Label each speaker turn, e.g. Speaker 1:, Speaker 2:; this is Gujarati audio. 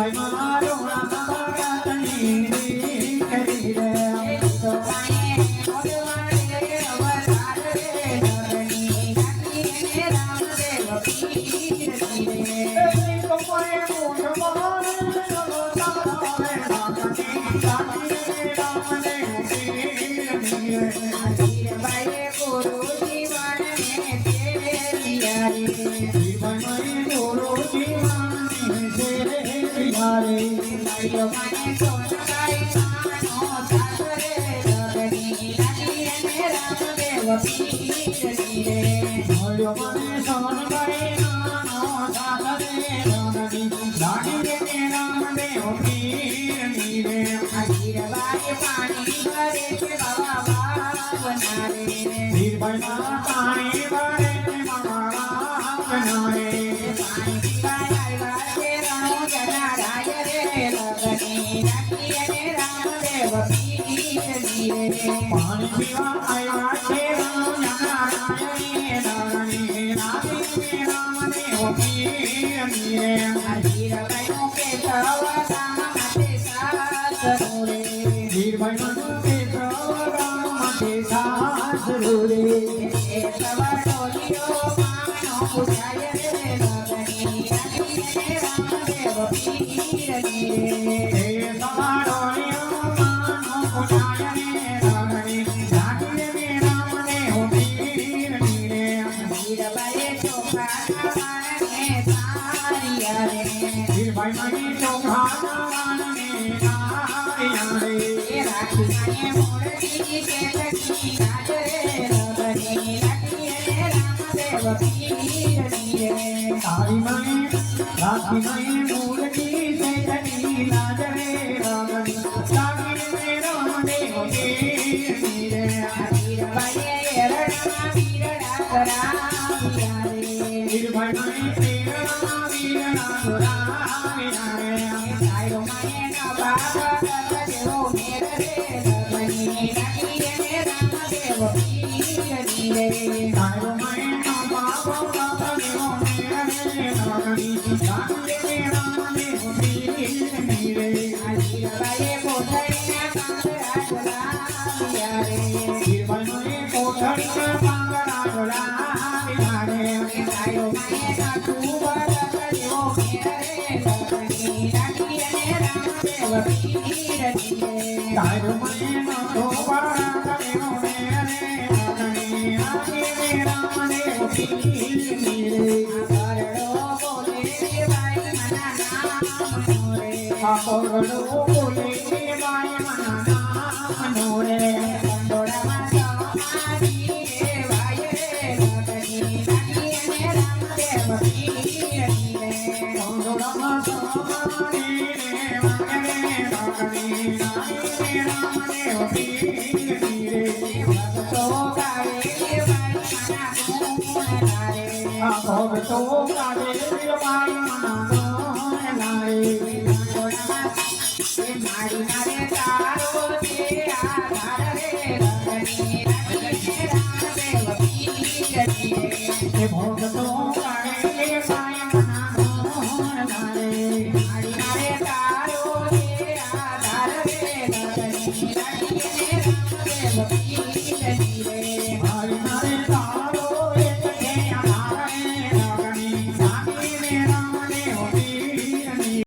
Speaker 1: ભાઈ મારો રામની કરી રે તો ભાઈ મોડવાડે અવતાર રે ધરણી નાખીને રામદેવ પીર રે તો કોઈ મોઢમાં પાણી પીવા આવ્યા છે રામદેવ પીર હીરભાઈ નો પેટવા માટે સાસરો રે હીરભાઈ નો પેટવા માટે સાસરો રે એ સવા ટોલીઓ માનો પૂજાય રે લગની રાખીને રામદેવ પીર રે એ સવા ટોલીઓ માનો પૂજાય ભગતો